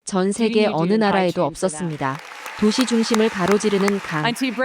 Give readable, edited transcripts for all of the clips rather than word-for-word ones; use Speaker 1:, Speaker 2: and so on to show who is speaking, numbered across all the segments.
Speaker 1: 전 세계 어느 나라에도 없었습니다. 도시 중심을 가로지르는 강,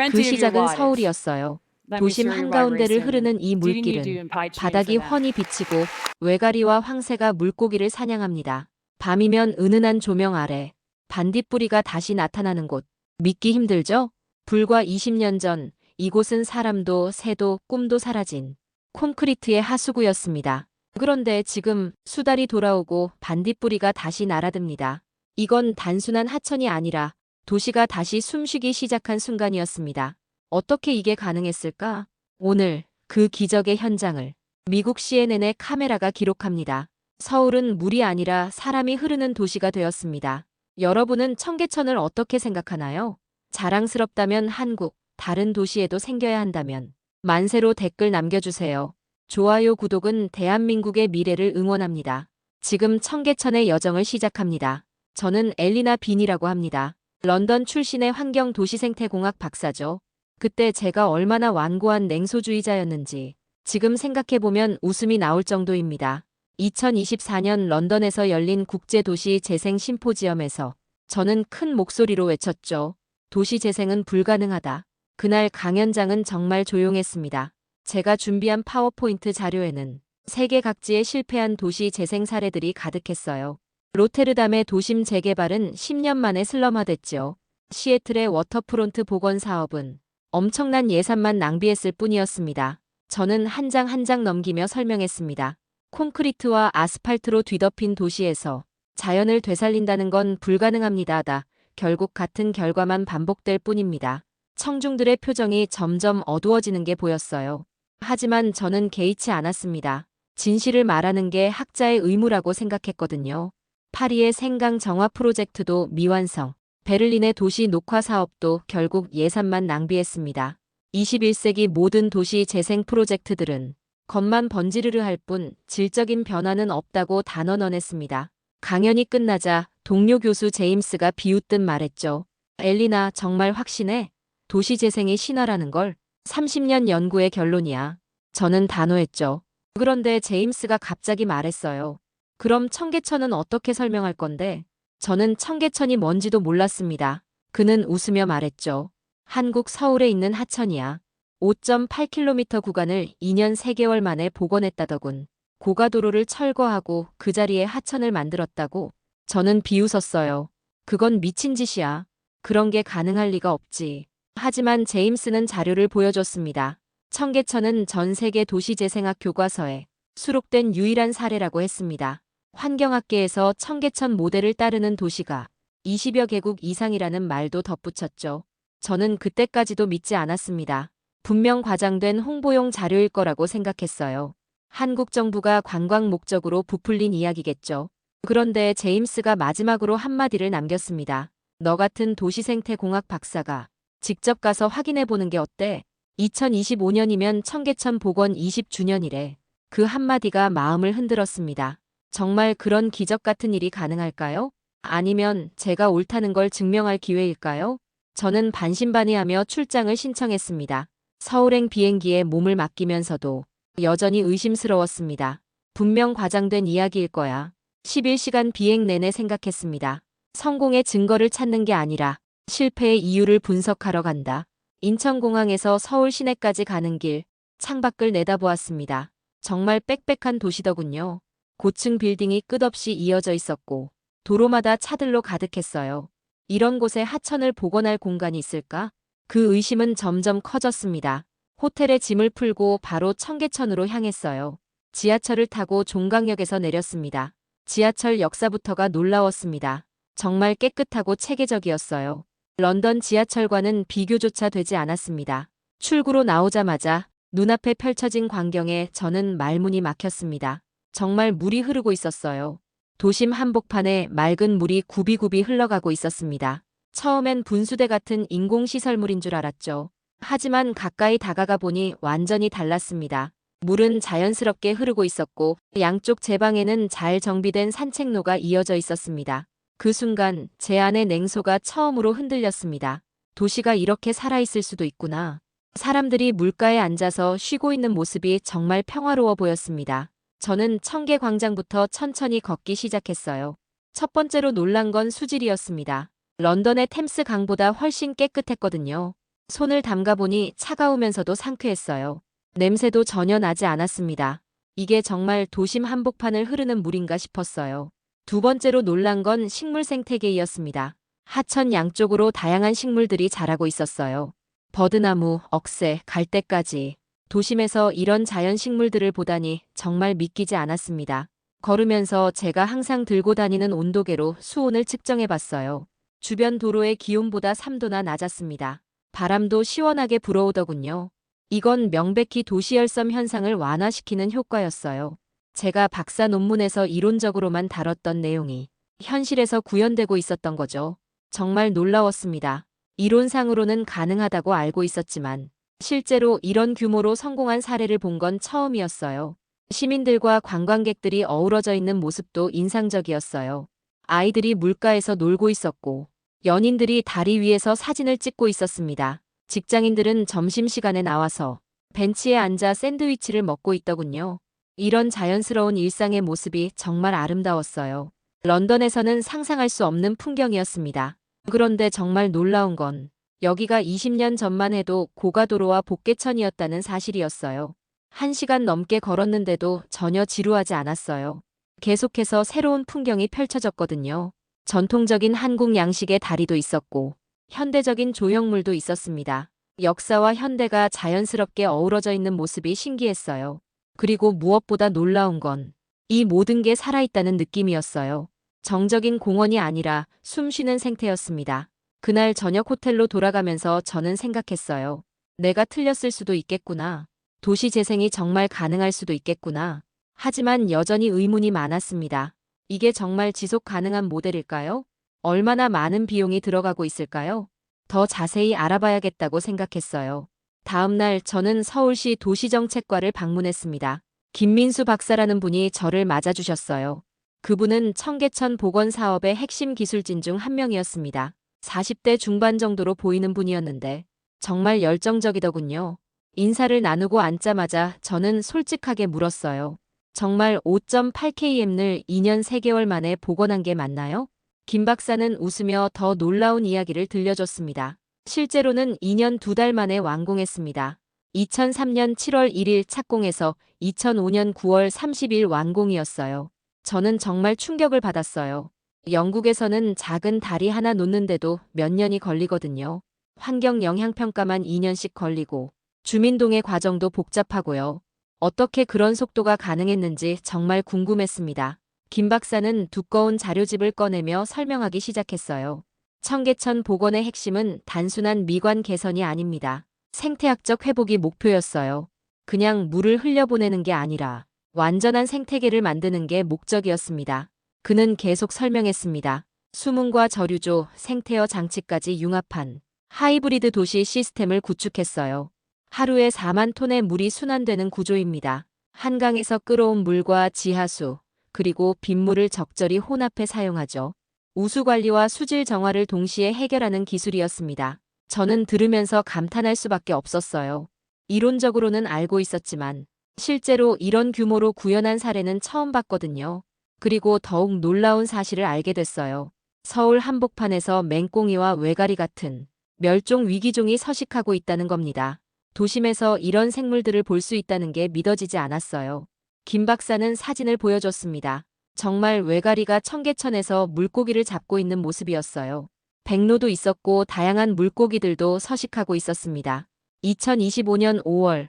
Speaker 1: 그 시작은 서울이었어요. 도심 한가운데를 흐르는 이 물길은 바닥이 훤히 비치고 외가리와 황새가 물고기를 사냥합니다. 밤이면 은은한 조명 아래 반딧불이가 다시 나타나는 곳. 믿기 힘들죠? 불과 20년 전 이곳은 사람도 새도 꿈도 사라진 콘크리트의 하수구였습니다. 그런데 지금 수달이 돌아오고 반딧불이가 다시 날아듭니다. 이건 단순한 하천이 아니라 도시가 다시 숨쉬기 시작한 순간이었습니다. 어떻게 이게 가능했을까? 오늘 그 기적의 현장을 미국 CNN의 카메라가 기록합니다. 서울은 물이 아니라 사람이 흐르는 도시가 되었습니다. 여러분은 청계천을 어떻게 생각하나요? 자랑스럽다면 한국, 다른 도시에도 생겨야 한다면 만세로 댓글 남겨주세요. 좋아요, 구독은 대한민국의 미래를 응원합니다. 지금 청계천의 여정을 시작합니다. 저는 엘리나 빈이라고 합니다. 런던 출신의 환경도시생태공학 박사죠. 그때 제가 얼마나 완고한 냉소주의자였는지 지금 생각해보면 웃음이 나올 정도입니다. 2024년 런던에서 열린 국제도시 재생 심포지엄에서 저는 큰 목소리로 외쳤죠. 도시 재생은 불가능하다. 그날 강연장은 정말 조용했습니다. 제가 준비한 파워포인트 자료에는 세계 각지의 실패한 도시 재생 사례들이 가득했어요. 로테르담의 도심 재개발은 10년 만에 슬럼화됐죠. 시애틀의 워터프론트 복원 사업은 엄청난 예산만 낭비했을 뿐이었습니다. 저는 한 장 한 장 넘기며 설명했습니다. 콘크리트와 아스팔트로 뒤덮인 도시에서 자연을 되살린다는 건 불가능합니다. 결국 같은 결과만 반복될 뿐입니다. 청중들의 표정이 점점 어두워지는 게 보였어요. 하지만 저는 개의치 않았습니다. 진실을 말하는 게 학자의 의무라고 생각했거든요. 파리의 생강 정화 프로젝트도 미완성, 베를린의 도시 녹화 사업도 결국 예산만 낭비했습니다. 21세기 모든 도시 재생 프로젝트들은 겉만 번지르르 할 뿐 질적인 변화는 없다고 단언했습니다. 강연이 끝나자 동료 교수 제임스가 비웃듯 말했죠. 엘리나, 정말 확신해? 도시 재생이 신화라는 걸 30년 연구의 결론이야. 저는 단호했죠. 그런데 제임스가 갑자기 말했어요. 그럼 청계천은 어떻게 설명할 건데? 저는 청계천이 뭔지도 몰랐습니다. 그는 웃으며 말했죠. 한국 서울에 있는 하천이야. 5.8km 구간을 2년 3개월 만에 복원했다더군. 고가도로를 철거하고 그 자리에 하천을 만들었다고. 저는 비웃었어요. 그건 미친 짓이야. 그런 게 가능할 리가 없지. 하지만 제임스는 자료를 보여줬습니다. 청계천은 전 세계 도시재생학 교과서에 수록된 유일한 사례라고 했습니다. 환경학계에서 청계천 모델을 따르는 도시가 20여 개국 이상이라는 말도 덧붙였죠. 저는 그때까지도 믿지 않았습니다. 분명 과장된 홍보용 자료일 거라고 생각했어요. 한국 정부가 관광 목적으로 부풀린 이야기겠죠. 그런데 제임스가 마지막으로 한마디를 남겼습니다. 너 같은 도시생태공학 박사가 직접 가서 확인해보는 게 어때? 2025년이면 청계천 복원 20주년이래. 그 한마디가 마음을 흔들었습니다. 정말 그런 기적 같은 일이 가능할까요? 아니면 제가 옳다는 걸 증명할 기회일까요? 저는 반신반의하며 출장을 신청했습니다. 서울행 비행기에 몸을 맡기면서도 여전히 의심스러웠습니다. 분명 과장된 이야기일 거야. 11시간 비행 내내 생각했습니다. 성공의 증거를 찾는 게 아니라 실패의 이유를 분석하러 간다. 인천공항에서 서울 시내까지 가는 길, 창밖을 내다보았습니다. 정말 빽빽한 도시더군요. 고층 빌딩이 끝없이 이어져 있었고 도로마다 차들로 가득했어요. 이런 곳에 하천을 복원할 공간이 있을까? 그 의심은 점점 커졌습니다. 호텔에 짐을 풀고 바로 청계천으로 향했어요. 지하철을 타고 종강역에서 내렸습니다. 지하철 역사부터가 놀라웠습니다. 정말 깨끗하고 체계적이었어요. 런던 지하철과는 비교조차 되지 않았습니다. 출구로 나오자마자 눈앞에 펼쳐진 광경에 저는 말문이 막혔습니다. 정말 물이 흐르고 있었어요. 도심 한복판에 맑은 물이 굽이굽이 흘러가고 있었습니다. 처음엔 분수대 같은 인공시설물인 줄 알았죠. 하지만 가까이 다가가 보니 완전히 달랐습니다. 물은 자연스럽게 흐르고 있었고 양쪽 제방에는 잘 정비된 산책로가 이어져 있었습니다. 그 순간 제 안의 냉소가 처음으로 흔들렸습니다. 도시가 이렇게 살아있을 수도 있구나. 사람들이 물가에 앉아서 쉬고 있는 모습이 정말 평화로워 보였습니다. 저는 청계광장부터 천천히 걷기 시작했어요. 첫 번째로 놀란 건 수질이었습니다. 런던의 템스 강보다 훨씬 깨끗했거든요. 손을 담가보니 차가우면서도 상쾌했어요. 냄새도 전혀 나지 않았습니다. 이게 정말 도심 한복판을 흐르는 물인가 싶었어요. 두 번째로 놀란 건 식물 생태계이었습니다. 하천 양쪽으로 다양한 식물들이 자라고 있었어요. 버드나무, 억새, 갈대까지. 도심에서 이런 자연 식물들을 보다니 정말 믿기지 않았습니다. 걸으면서 제가 항상 들고 다니는 온도계로 수온을 측정해 봤어요. 주변 도로의 기온보다 3도나 낮았습니다. 바람도 시원하게 불어오더군요. 이건 명백히 도시열섬 현상을 완화시키는 효과였어요. 제가 박사 논문에서 이론적으로만 다뤘던 내용이 현실에서 구현되고 있었던 거죠. 정말 놀라웠습니다. 이론상으로는 가능하다고 알고 있었지만 실제로 이런 규모로 성공한 사례를 본 건 처음이었어요. 시민들과 관광객들이 어우러져 있는 모습도 인상적이었어요. 아이들이 물가에서 놀고 있었고 연인들이 다리 위에서 사진을 찍고 있었습니다. 직장인들은 점심시간에 나와서 벤치에 앉아 샌드위치를 먹고 있더군요. 이런 자연스러운 일상의 모습이 정말 아름다웠어요. 런던에서는 상상할 수 없는 풍경이었습니다. 그런데 정말 놀라운 건 여기가 20년 전만 해도 고가도로와 복개천이었다는 사실이었어요. 1시간 넘게 걸었는데도 전혀 지루하지 않았어요. 계속해서 새로운 풍경이 펼쳐졌거든요. 전통적인 한국 양식의 다리도 있었고 현대적인 조형물도 있었습니다. 역사와 현대가 자연스럽게 어우러져 있는 모습이 신기했어요. 그리고 무엇보다 놀라운 건 이 모든 게 살아있다는 느낌이었어요. 정적인 공원이 아니라 숨쉬는 생태였습니다. 그날 저녁 호텔로 돌아가면서 저는 생각했어요. 내가 틀렸을 수도 있겠구나. 도시 재생이 정말 가능할 수도 있겠구나. 하지만 여전히 의문이 많았습니다. 이게 정말 지속 가능한 모델일까요? 얼마나 많은 비용이 들어가고 있을까요? 더 자세히 알아봐야겠다고 생각했어요. 다음 날 저는 서울시 도시정책과를 방문했습니다. 김민수 박사라는 분이 저를 맞아주셨어요. 그분은 청계천 복원 사업의 핵심 기술진 중 한 명이었습니다. 40대 중반 정도로 보이는 분이었는데 정말 열정적이더군요. 인사를 나누고 앉자마자 저는 솔직하게 물었어요. 정말 5.8km를 2년 3개월 만에 복원한 게 맞나요? 김 박사는 웃으며 더 놀라운 이야기를 들려줬습니다. 실제로는 2년 2달 만에 완공했습니다. 2003년 7월 1일 착공해서 2005년 9월 30일 완공이었어요. 저는 정말 충격을 받았어요. 영국에서는 작은 다리 하나 놓는데도 몇 년이 걸리거든요. 환경 영향 평가만 2년씩 걸리고 주민동의 과정도 복잡하고요. 어떻게 그런 속도가 가능했는지 정말 궁금했습니다. 김 박사는 두꺼운 자료집을 꺼내며 설명하기 시작했어요. 청계천 복원의 핵심은 단순한 미관 개선이 아닙니다. 생태학적 회복이 목표였어요. 그냥 물을 흘려보내는 게 아니라 완전한 생태계를 만드는 게 목적이었습니다. 그는 계속 설명했습니다. 수문과 저류조, 생태어 장치까지 융합한 하이브리드 도시 시스템을 구축했어요. 하루에 4만 톤의 물이 순환되는 구조입니다. 한강에서 끌어온 물과 지하수, 그리고 빗물을 적절히 혼합해 사용하죠. 우수 관리와 수질 정화를 동시에 해결하는 기술이었습니다. 저는 들으면서 감탄할 수밖에 없었어요. 이론적으로는 알고 있었지만 실제로 이런 규모로 구현한 사례는 처음 봤거든요. 그리고 더욱 놀라운 사실을 알게 됐어요. 서울 한복판에서 맹꽁이와 외가리 같은 멸종 위기종이 서식하고 있다는 겁니다. 도심에서 이런 생물들을 볼 수 있다는 게 믿어지지 않았어요. 김 박사는 사진을 보여줬습니다. 정말 외가리가 청계천에서 물고기를 잡고 있는 모습이었어요. 백로도 있었고 다양한 물고기들도 서식하고 있었습니다. 2025년 5월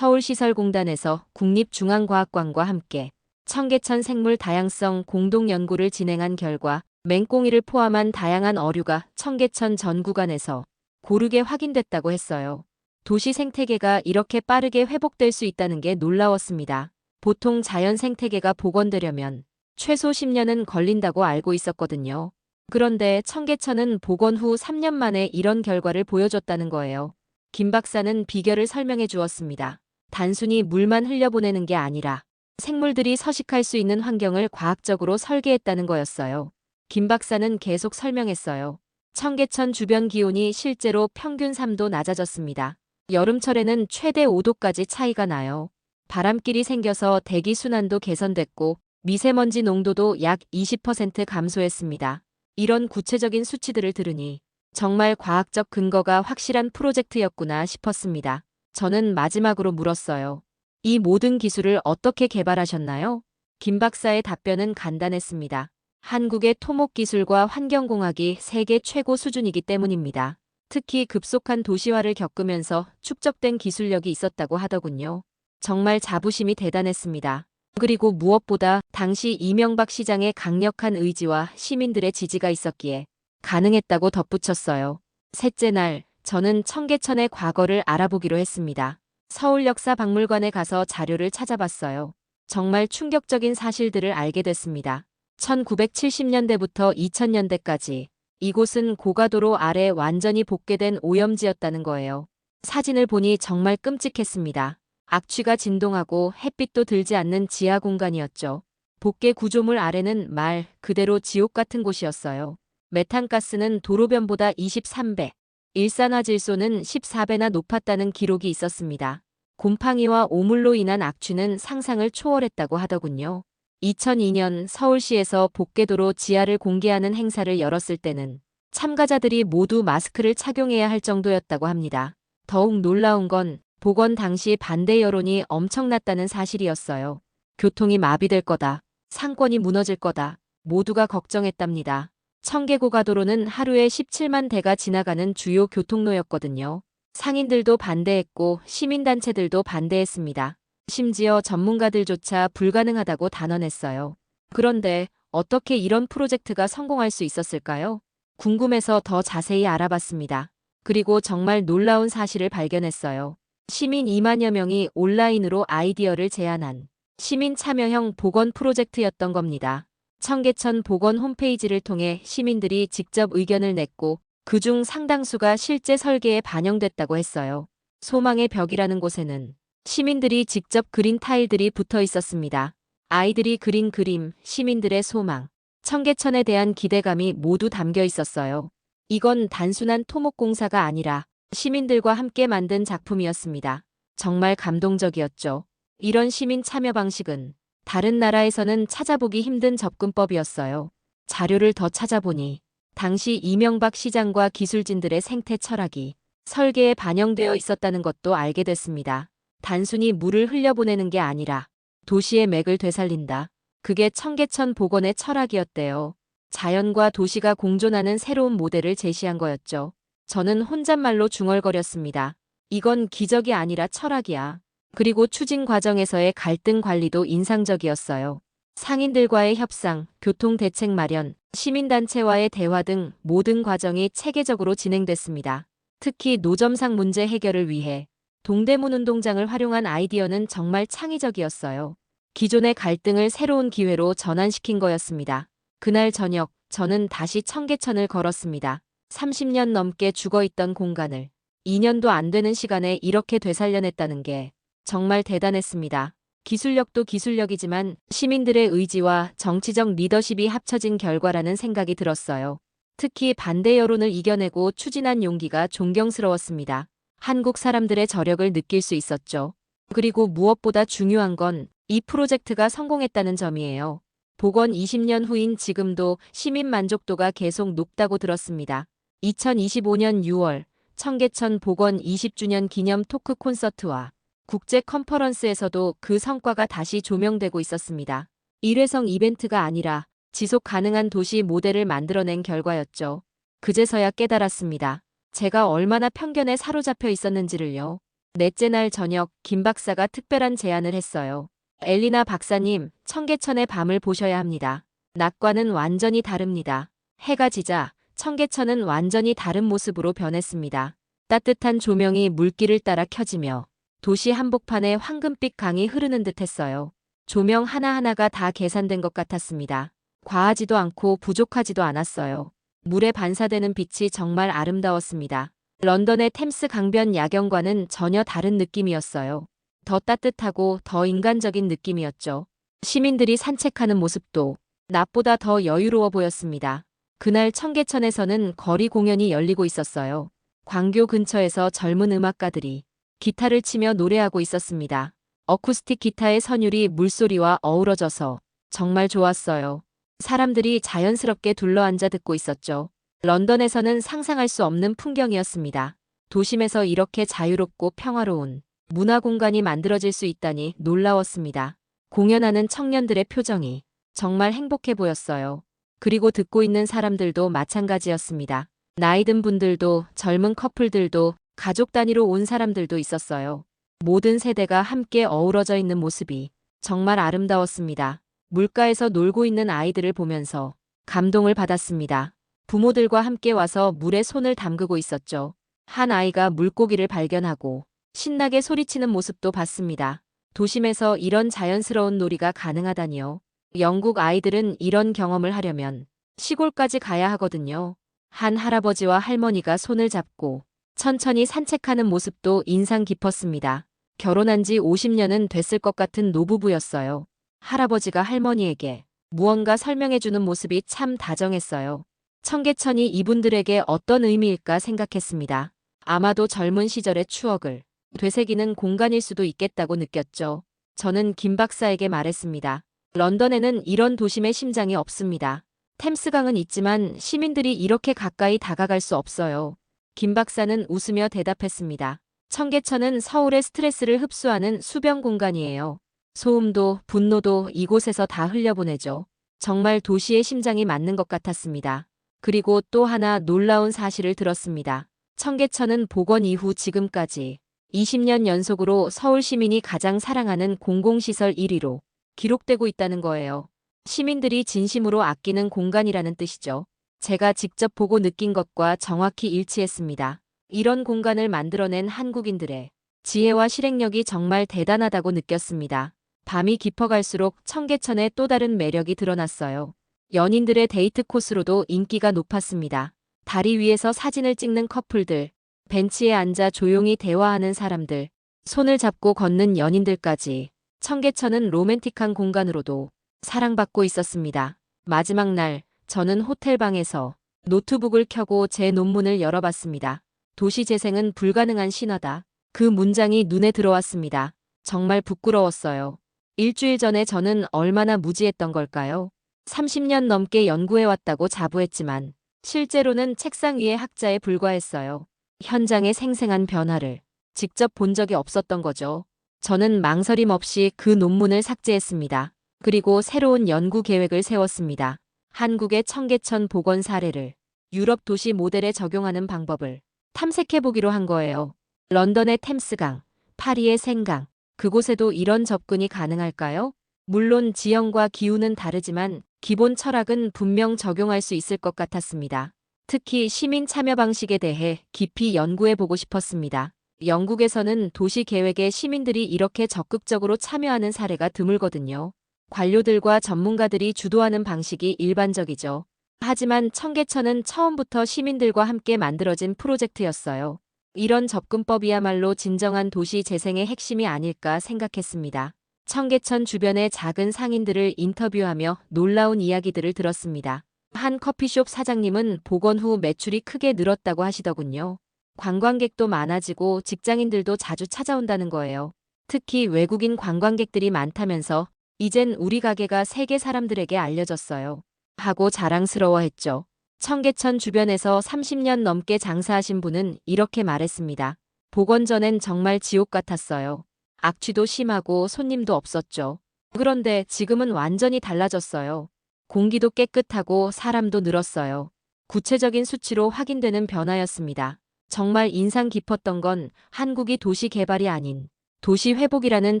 Speaker 1: 서울시설공단에서 국립중앙과학관과 함께 청계천 생물 다양성 공동연구를 진행한 결과 맹꽁이를 포함한 다양한 어류가 청계천 전 구간에서 고르게 확인됐다고 했어요. 도시 생태계가 이렇게 빠르게 회복될 수 있다는 게 놀라웠습니다. 보통 자연 생태계가 복원되려면 최소 10년은 걸린다고 알고 있었거든요. 그런데 청계천은 복원 후 3년 만에 이런 결과를 보여줬다는 거예요. 김 박사는 비결을 설명해 주었습니다. 단순히 물만 흘려보내는 게 아니라 생물들이 서식할 수 있는 환경을 과학적으로 설계했다는 거였어요. 김 박사는 계속 설명했어요. 청계천 주변 기온이 실제로 평균 3도 낮아졌습니다. 여름철에는 최대 5도까지 차이가 나요. 바람길이 생겨서 대기 순환도 개선됐고 미세먼지 농도도 약 20% 감소했습니다. 이런 구체적인 수치들을 들으니 정말 과학적 근거가 확실한 프로젝트였구나 싶었습니다. 저는 마지막으로 물었어요. 이 모든 기술을 어떻게 개발하셨나요? 김 박사의 답변은 간단했습니다. 한국의 토목 기술과 환경공학이 세계 최고 수준이기 때문입니다. 특히 급속한 도시화를 겪으면서 축적된 기술력이 있었다고 하더군요. 정말 자부심이 대단했습니다. 그리고 무엇보다 당시 이명박 시장의 강력한 의지와 시민들의 지지가 있었기에 가능했다고 덧붙였어요. 셋째 날, 저는 청계천의 과거를 알아보기로 했습니다. 서울역사박물관에 가서 자료를 찾아봤어요. 정말 충격적인 사실들을 알게 됐습니다. 1970년대부터 2000년대까지 이곳은 고가도로 아래 완전히 복개된 오염지였다는 거예요. 사진을 보니 정말 끔찍했습니다. 악취가 진동하고 햇빛도 들지 않는 지하 공간이었죠. 복개 구조물 아래는 말 그대로 지옥 같은 곳이었어요. 메탄가스는 도로변보다 23배, 일산화질소는 14배나 높았다는 기록이 있었습니다. 곰팡이와 오물로 인한 악취는 상상을 초월했다고 하더군요. 2002년 서울시에서 복개도로 지하를 공개하는 행사를 열었을 때는 참가자들이 모두 마스크를 착용해야 할 정도였다고 합니다. 더욱 놀라운 건 복원 당시 반대 여론이 엄청났다는 사실이었어요. 교통이 마비될 거다. 상권이 무너질 거다. 모두가 걱정했답니다. 청계고가도로는 하루에 17만 대가 지나가는 주요 교통로였거든요. 상인들도 반대했고 시민단체들도 반대했습니다. 심지어 전문가들조차 불가능하다고 단언했어요. 그런데 어떻게 이런 프로젝트가 성공할 수 있었을까요? 궁금해서 더 자세히 알아봤습니다. 그리고 정말 놀라운 사실을 발견했어요. 시민 2만여 명이 온라인으로 아이디어를 제안한 시민 참여형 복원 프로젝트였던 겁니다. 청계천 복원 홈페이지를 통해 시민들이 직접 의견을 냈고 그중 상당수가 실제 설계에 반영됐다고 했어요. 소망의 벽이라는 곳에는 시민들이 직접 그린 타일들이 붙어 있었습니다. 아이들이 그린 그림, 시민들의 소망, 청계천에 대한 기대감이 모두 담겨 있었어요. 이건 단순한 토목공사가 아니라 시민들과 함께 만든 작품이었습니다. 정말 감동적이었죠. 이런 시민 참여 방식은 다른 나라에서는 찾아보기 힘든 접근법이었어요. 자료를 더 찾아보니 당시 이명박 시장과 기술진들의 생태 철학이 설계에 반영되어 있었다는 것도 알게 됐습니다. 단순히 물을 흘려보내는 게 아니라 도시의 맥을 되살린다. 그게 청계천 복원의 철학이었대요. 자연과 도시가 공존하는 새로운 모델을 제시한 거였죠. 저는 혼잣말로 중얼거렸습니다. 이건 기적이 아니라 철학이야. 그리고 추진 과정에서의 갈등 관리도 인상적이었어요. 상인들과의 협상, 교통 대책 마련, 시민단체와의 대화 등 모든 과정이 체계적으로 진행됐습니다. 특히 노점상 문제 해결을 위해 동대문 운동장을 활용한 아이디어는 정말 창의적이었어요. 기존의 갈등을 새로운 기회로 전환시킨 거였습니다. 그날 저녁, 저는 다시 청계천을 걸었습니다. 30년 넘게 죽어있던 공간을 2년도 안 되는 시간에 이렇게 되살려냈다는 게 정말 대단했습니다. 기술력도 기술력이지만 시민들의 의지와 정치적 리더십이 합쳐진 결과라는 생각이 들었어요. 특히 반대 여론을 이겨내고 추진한 용기가 존경스러웠습니다. 한국 사람들의 저력을 느낄 수 있었죠. 그리고 무엇보다 중요한 건 이 프로젝트가 성공했다는 점이에요. 복원 20년 후인 지금도 시민 만족도가 계속 높다고 들었습니다. 2025년 6월 청계천 복원 20주년 기념 토크 콘서트와 국제 컨퍼런스에서도 그 성과가 다시 조명되고 있었습니다. 일회성 이벤트가 아니라 지속 가능한 도시 모델을 만들어낸 결과였죠. 그제서야 깨달았습니다. 제가 얼마나 편견에 사로잡혀 있었는지를요. 넷째 날 저녁 김 박사가 특별한 제안을 했어요. 엘리나 박사님, 청계천의 밤을 보셔야 합니다. 낮과는 완전히 다릅니다. 해가 지자 청계천은 완전히 다른 모습으로 변했습니다. 따뜻한 조명이 물길을 따라 켜지며 도시 한복판에 황금빛 강이 흐르는 듯했어요. 조명 하나하나가 다 계산된 것 같았습니다. 과하지도 않고 부족하지도 않았어요. 물에 반사되는 빛이 정말 아름다웠습니다. 런던의 템스 강변 야경과는 전혀 다른 느낌이었어요. 더 따뜻하고 더 인간적인 느낌이었죠. 시민들이 산책하는 모습도 낮보다 더 여유로워 보였습니다. 그날 청계천에서는 거리 공연이 열리고 있었어요. 광교 근처에서 젊은 음악가들이 기타를 치며 노래하고 있었습니다. 어쿠스틱 기타의 선율이 물소리와 어우러져서 정말 좋았어요. 사람들이 자연스럽게 둘러앉아 듣고 있었죠. 런던에서는 상상할 수 없는 풍경이었습니다. 도심에서 이렇게 자유롭고 평화로운 문화 공간이 만들어질 수 있다니 놀라웠습니다. 공연하는 청년들의 표정이 정말 행복해 보였어요. 그리고 듣고 있는 사람들도 마찬가지였습니다. 나이 든 분들도 젊은 커플들도 가족 단위로 온 사람들도 있었어요. 모든 세대가 함께 어우러져 있는 모습이 정말 아름다웠습니다. 물가에서 놀고 있는 아이들을 보면서 감동을 받았습니다. 부모들과 함께 와서 물에 손을 담그고 있었죠. 한 아이가 물고기를 발견하고 신나게 소리치는 모습도 봤습니다. 도심에서 이런 자연스러운 놀이가 가능하다니요. 영국 아이들은 이런 경험을 하려면 시골까지 가야 하거든요. 한 할아버지와 할머니가 손을 잡고 천천히 산책하는 모습도 인상 깊었습니다. 결혼한 지 50년은 됐을 것 같은 노부부였어요. 할아버지가 할머니에게 무언가 설명해주는 모습이 참 다정했어요. 청계천이 이분들에게 어떤 의미일까 생각했습니다. 아마도 젊은 시절의 추억을 되새기는 공간일 수도 있겠다고 느꼈죠. 저는 김 박사에게 말했습니다. 런던에는 이런 도심의 심장이 없습니다. 템스강은 있지만 시민들이 이렇게 가까이 다가갈 수 없어요. 김 박사는 웃으며 대답했습니다. 청계천은 서울의 스트레스를 흡수하는 수변 공간이에요. 소음도 분노도 이곳에서 다 흘려보내죠. 정말 도시의 심장이 맞는 것 같았습니다. 그리고 또 하나 놀라운 사실을 들었습니다. 청계천은 복원 이후 지금까지 20년 연속으로 서울 시민이 가장 사랑하는 공공시설 1위로 기록되고 있다는 거예요. 시민들이 진심으로 아끼는 공간이라는 뜻이죠. 제가 직접 보고 느낀 것과 정확히 일치했습니다. 이런 공간을 만들어낸 한국인들의 지혜와 실행력이 정말 대단하다고 느꼈습니다. 밤이 깊어갈수록 청계천의 또 다른 매력이 드러났어요. 연인들의 데이트 코스로도 인기가 높았습니다. 다리 위에서 사진을 찍는 커플들, 벤치에 앉아 조용히 대화하는 사람들, 손을 잡고 걷는 연인들까지 청계천은 로맨틱한 공간으로도 사랑받고 있었습니다. 마지막 날, 저는 호텔방에서 노트북을 켜고 제 논문을 열어봤습니다. 도시재생은 불가능한 신화다. 그 문장이 눈에 들어왔습니다. 정말 부끄러웠어요. 일주일 전에 저는 얼마나 무지했던 걸까요? 30년 넘게 연구해왔다고 자부했지만 실제로는 책상 위의 학자에 불과했어요. 현장의 생생한 변화를 직접 본 적이 없었던 거죠. 저는 망설임 없이 그 논문을 삭제했습니다. 그리고 새로운 연구 계획을 세웠습니다. 한국의 청계천 복원 사례를 유럽 도시 모델에 적용하는 방법을 탐색해보기로 한 거예요. 런던의 템스강, 파리의 센강, 그곳에도 이런 접근이 가능할까요? 물론 지형과 기후는 다르지만 기본 철학은 분명 적용할 수 있을 것 같았습니다. 특히 시민 참여 방식에 대해 깊이 연구해보고 싶었습니다. 영국에서는 도시 계획에 시민들이 이렇게 적극적으로 참여하는 사례가 드물거든요. 관료들과 전문가들이 주도하는 방식이 일반적이죠. 하지만 청계천은 처음부터 시민들과 함께 만들어진 프로젝트였어요. 이런 접근법이야말로 진정한 도시 재생의 핵심이 아닐까 생각했습니다. 청계천 주변의 작은 상인들을 인터뷰하며 놀라운 이야기들을 들었습니다. 한 커피숍 사장님은 복원 후 매출이 크게 늘었다고 하시더군요. 관광객도 많아지고 직장인들도 자주 찾아온다는 거예요. 특히 외국인 관광객들이 많다면서 이젠 우리 가게가 세계 사람들에게 알려졌어요. 하고 자랑스러워했죠. 청계천 주변에서 30년 넘게 장사하신 분은 이렇게 말했습니다. 복원 전엔 정말 지옥 같았어요. 악취도 심하고 손님도 없었죠. 그런데 지금은 완전히 달라졌어요. 공기도 깨끗하고 사람도 늘었어요. 구체적인 수치로 확인되는 변화였습니다. 정말 인상 깊었던 건 한국이 도시 개발이 아닌 도시 회복이라는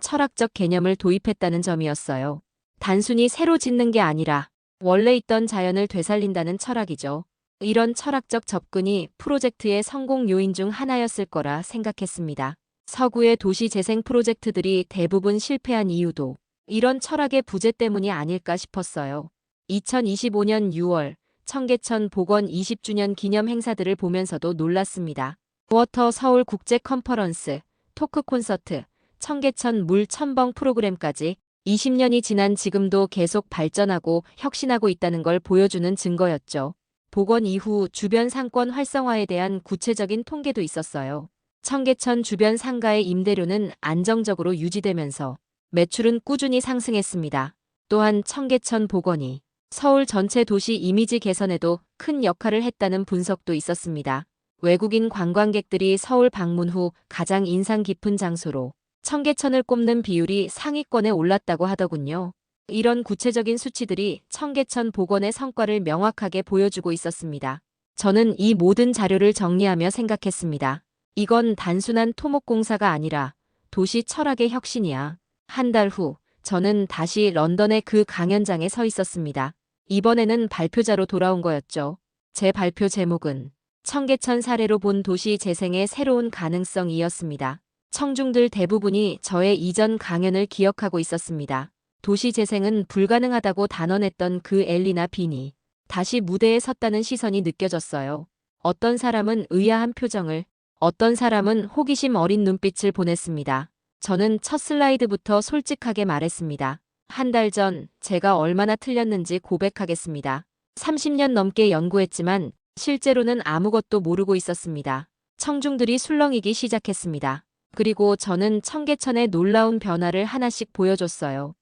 Speaker 1: 철학적 개념을 도입했다는 점이었어요. 단순히 새로 짓는 게 아니라 원래 있던 자연을 되살린다는 철학이죠. 이런 철학적 접근이 프로젝트의 성공 요인 중 하나였을 거라 생각했습니다. 서구의 도시 재생 프로젝트들이 대부분 실패한 이유도 이런 철학의 부재 때문이 아닐까 싶었어요. 2025년 6월 청계천 복원 20주년 기념 행사들을 보면서도 놀랐습니다. 워터 서울 국제 컨퍼런스, 토크 콘서트, 청계천 물 첨벙 프로그램까지 20년이 지난 지금도 계속 발전하고 혁신하고 있다는 걸 보여주는 증거였죠. 복원 이후 주변 상권 활성화에 대한 구체적인 통계도 있었어요. 청계천 주변 상가의 임대료는 안정적으로 유지되면서 매출은 꾸준히 상승했습니다. 또한 청계천 복원이 서울 전체 도시 이미지 개선에도 큰 역할을 했다는 분석도 있었습니다. 외국인 관광객들이 서울 방문 후 가장 인상 깊은 장소로 청계천을 꼽는 비율이 상위권에 올랐다고 하더군요. 이런 구체적인 수치들이 청계천 복원의 성과를 명확하게 보여주고 있었습니다. 저는 이 모든 자료를 정리하며 생각했습니다. 이건 단순한 토목공사가 아니라 도시 철학의 혁신이야. 한 달 후, 저는 다시 런던의 그 강연장에 서 있었습니다. 이번에는 발표자로 돌아온 거였죠. 제 발표 제목은 청계천 사례로 본 도시 재생의 새로운 가능성이었습니다. 청중들 대부분이 저의 이전 강연을 기억하고 있었습니다. 도시 재생은 불가능하다고 단언했던 그 엘리나 빈이 다시 무대에 섰다는 시선이 느껴졌어요. 어떤 사람은 의아한 표정을, 어떤 사람은 호기심 어린 눈빛을 보냈습니다. 저는 첫 슬라이드부터 솔직하게 말했습니다. 한 달 전 제가 얼마나 틀렸는지 고백하겠습니다. 30년 넘게 연구했지만 실제로는 아무것도 모르고 있었습니다. 청중들이 술렁이기 시작했습니다. 그리고 저는 청계천의 놀라운 변화를 하나씩 보여줬어요.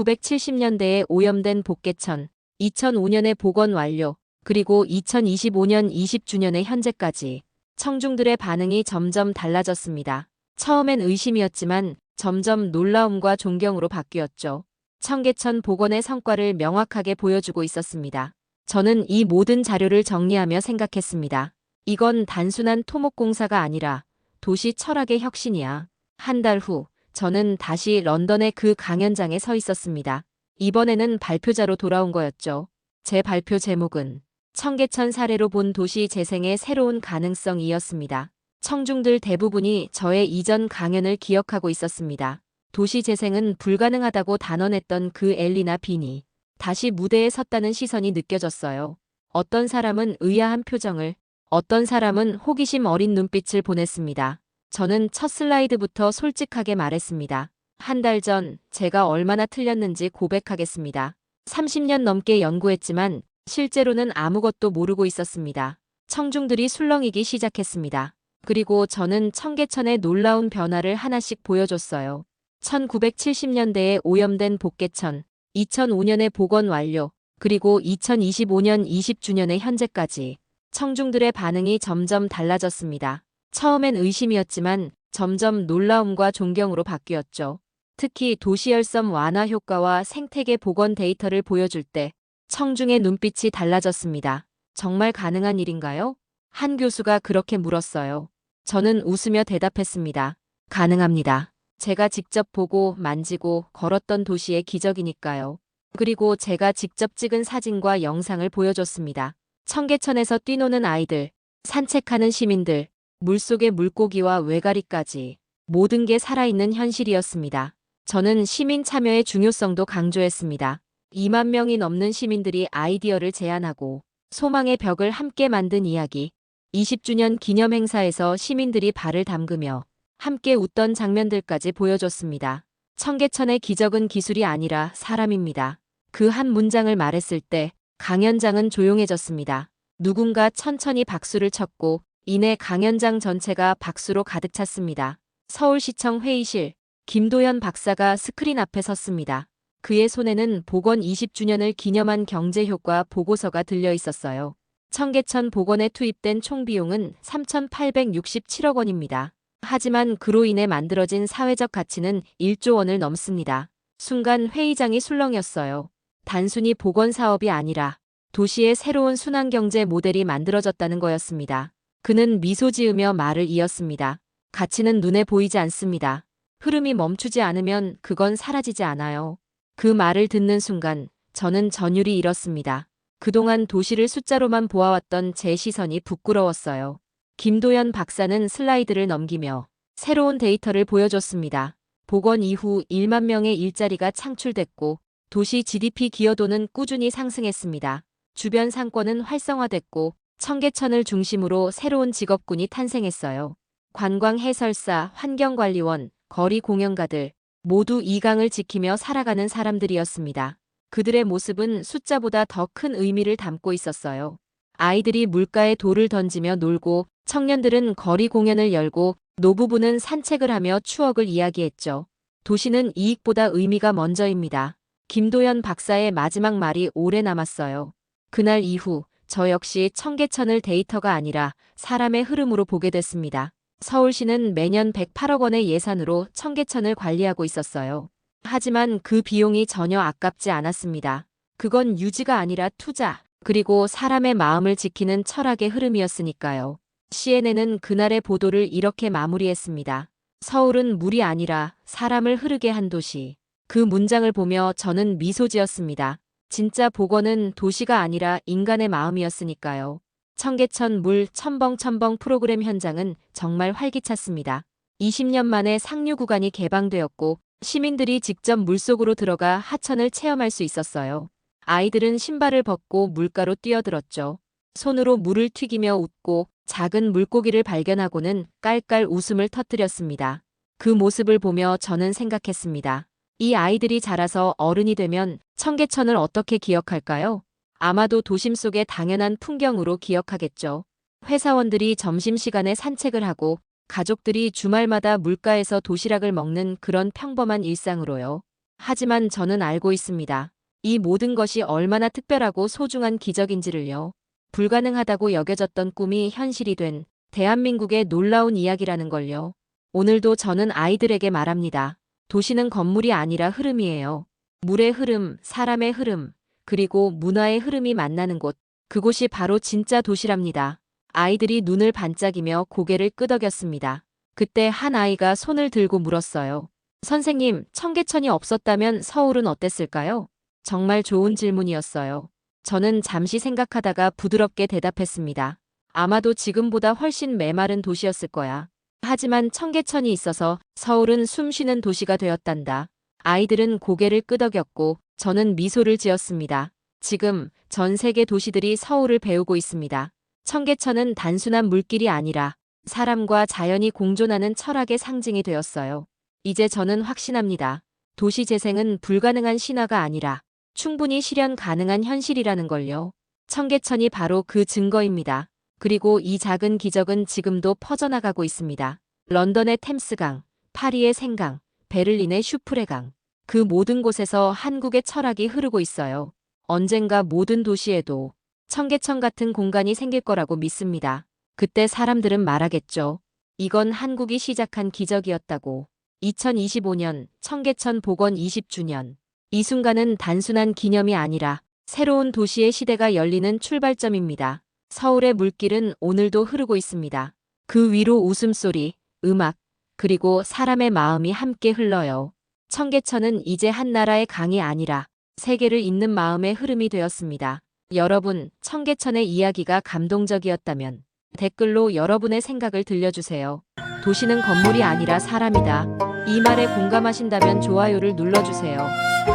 Speaker 1: 1970년대에 오염된 복개천, 2005년에 복원 완료, 그리고 2025년 20주년의 현재까지 청중들의 반응이 점점 달라졌습니다. 처음엔 의심이었지만 점점 놀라움과 존경으로 바뀌었죠. 청계천 복원의 성과를 명확하게 보여주고 있었습니다. 저는 이 모든 자료를 정리하며 생각했습니다. 이건 단순한 토목공사가 아니라 도시 철학의 혁신이야. 한 달 후, 저는 다시 런던의 그 강연장에 서 있었습니다. 이번에는 발표자로 돌아온 거였죠. 제 발표 제목은 청계천 사례로 본 도시 재생의 새로운 가능성이었습니다. 청중들 대부분이 저의 이전 강연을 기억하고 있었습니다. 도시 재생은 불가능하다고 단언했던 그 엘리나 빈이 다시 무대에 섰다는 시선이 느껴졌어요. 어떤 사람은 의아한 표정을, 어떤 사람은 호기심 어린 눈빛을 보냈습니다. 저는 첫 슬라이드부터 솔직하게 말했습니다. 한 달 전 제가 얼마나 틀렸는지 고백하겠습니다. 30년 넘게 연구했지만 실제로는 아무것도 모르고 있었습니다. 청중들이 술렁이기 시작했습니다. 그리고 저는 청계천의 놀라운 변화를 하나씩 보여줬어요. 1970년대에 오염된 복개천, 2005년에 복원 완료, 그리고 2025년 20주년의 현재까지 청중들의 반응이 점점 달라졌습니다. 처음엔 의심이었지만 점점 놀라움과 존경으로 바뀌었죠. 특히 도시열섬 완화 효과와 생태계 복원 데이터를 보여줄 때 청중의 눈빛이 달라졌습니다. 정말 가능한 일인가요? 한 교수가 그렇게 물었어요. 저는 웃으며 대답했습니다. 가능합니다. 제가 직접 보고 만지고 걸었던 도시의 기적이니까요. 그리고 제가 직접 찍은 사진과 영상을 보여줬습니다. 청계천에서 뛰노는 아이들, 산책하는 시민들, 물속의 물고기와 외가리까지 모든 게 살아있는 현실이었습니다. 저는 시민 참여의 중요성도 강조했습니다. 2만 명이 넘는 시민들이 아이디어를 제안하고 소망의 벽을 함께 만든 이야기. 20주년 기념 행사에서 시민들이 발을 담그며 함께 웃던 장면들까지 보여줬습니다. 청계천의 기적은 기술이 아니라 사람입니다. 그 한 문장을 말했을 때 강연장은 조용해졌습니다. 누군가 천천히 박수를 쳤고 이내 강연장 전체가 박수로 가득 찼습니다. 서울시청 회의실, 김도현 박사가 스크린 앞에 섰습니다. 그의 손에는 복원 20주년을 기념한 경제효과 보고서가 들려 있었어요. 청계천 복원에 투입된 총 비용은 3,867억 원입니다. 하지만 그로 인해 만들어진 사회적 가치는 1조 원을 넘습니다. 순간 회의장이 술렁였어요. 단순히 복원 사업이 아니라 도시의 새로운 순환경제 모델이 만들어졌다는 거였습니다. 그는 미소 지으며 말을 이었습니다. 가치는 눈에 보이지 않습니다. 흐름이 멈추지 않으면 그건 사라지지 않아요. 그 말을 듣는 순간 저는 전율이 잃었습니다. 그동안 도시를 숫자로만 보아왔던 제 시선이 부끄러웠어요. 김도현 박사는 슬라이드를 넘기며 새로운 데이터를 보여줬습니다. 복원 이후 1만 명의 일자리가 창출됐고 도시 GDP 기여도는 꾸준히 상승했습니다. 주변 상권은 활성화됐고 청계천을 중심으로 새로운 직업군이 탄생했어요. 관광 해설사, 환경관리원, 거리 공연가들 모두 이 강을 지키며 살아가는 사람들이었습니다. 그들의 모습은 숫자보다 더 큰 의미를 담고 있었어요. 아이들이 물가에 돌을 던지며 놀고 청년들은 거리 공연을 열고 노부부는 산책을 하며 추억을 이야기했죠. 도시는 이익보다 의미가 먼저입니다. 김도연 박사의 마지막 말이 오래 남았어요. 그날 이후 저 역시 청계천을 데이터가 아니라 사람의 흐름으로 보게 됐습니다. 서울시는 매년 108억 원의 예산으로 청계천을 관리하고 있었어요. 하지만 그 비용이 전혀 아깝지 않았습니다. 그건 유지가 아니라 투자, 그리고 사람의 마음을 지키는 철학의 흐름이었으니까요. CNN은 그날의 보도를 이렇게 마무리했습니다. 서울은 물이 아니라 사람을 흐르게 한 도시. 그 문장을 보며 저는 미소 지었습니다. 진짜 복원은 도시가 아니라 인간의 마음이었으니까요. 청계천 물 첨벙첨벙 프로그램 현장은 정말 활기찼습니다. 20년 만에 상류 구간이 개방되었고 시민들이 직접 물속으로 들어가 하천을 체험할 수 있었어요. 아이들은 신발을 벗고 물가로 뛰어들었죠. 손으로 물을 튀기며 웃고 작은 물고기를 발견하고는 깔깔 웃음을 터뜨렸습니다. 그 모습을 보며 저는 생각했습니다. 이 아이들이 자라서 어른이 되면 청계천을 어떻게 기억할까요? 아마도 도심 속의 당연한 풍경으로 기억하겠죠. 회사원들이 점심시간에 산책을 하고 가족들이 주말마다 물가에서 도시락을 먹는 그런 평범한 일상으로요. 하지만 저는 알고 있습니다. 이 모든 것이 얼마나 특별하고 소중한 기적인지를요. 불가능하다고 여겨졌던 꿈이 현실이 된 대한민국의 놀라운 이야기라는 걸요. 오늘도 저는 아이들에게 말합니다. 도시는 건물이 아니라 흐름이에요. 물의 흐름, 사람의 흐름, 그리고 문화의 흐름이 만나는 곳. 그곳이 바로 진짜 도시랍니다. 아이들이 눈을 반짝이며 고개를 끄덕였습니다. 그때 한 아이가 손을 들고 물었어요. 선생님, 청계천이 없었다면 서울은 어땠을까요? 정말 좋은 질문이었어요. 저는 잠시 생각하다가 부드럽게 대답했습니다. 아마도 지금보다 훨씬 메마른 도시였을 거야. 하지만 청계천이 있어서 서울은 숨쉬는 도시가 되었단다. 아이들은 고개를 끄덕였고 저는 미소를 지었습니다. 지금 전 세계 도시들이 서울을 배우고 있습니다. 청계천은 단순한 물길이 아니라 사람과 자연이 공존하는 철학의 상징이 되었어요. 이제 저는 확신합니다. 도시 재생은 불가능한 신화가 아니라 충분히 실현 가능한 현실이라는 걸요. 청계천이 바로 그 증거입니다. 그리고 이 작은 기적은 지금도 퍼져나가고 있습니다. 런던의 템스강, 파리의 생강, 베를린의 슈프레강. 그 모든 곳에서 한국의 철학이 흐르고 있어요. 언젠가 모든 도시에도 청계천 같은 공간이 생길 거라고 믿습니다. 그때 사람들은 말하겠죠. 이건 한국이 시작한 기적이었다고. 2025년 청계천 복원 20주년. 이 순간은 단순한 기념이 아니라 새로운 도시의 시대가 열리는 출발점입니다. 서울의 물길은 오늘도 흐르고 있습니다. 그 위로 웃음소리, 음악, 그리고 사람의 마음이 함께 흘러요. 청계천은 이제 한 나라의 강이 아니라 세계를 잇는 마음의 흐름이 되었습니다. 여러분, 청계천의 이야기가 감동적이었다면 댓글로 여러분의 생각을 들려주세요. 도시는 건물이 아니라 사람이다. 이 말에 공감하신다면 좋아요를 눌러주세요.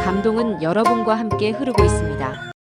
Speaker 1: 감동은 여러분과 함께 흐르고 있습니다.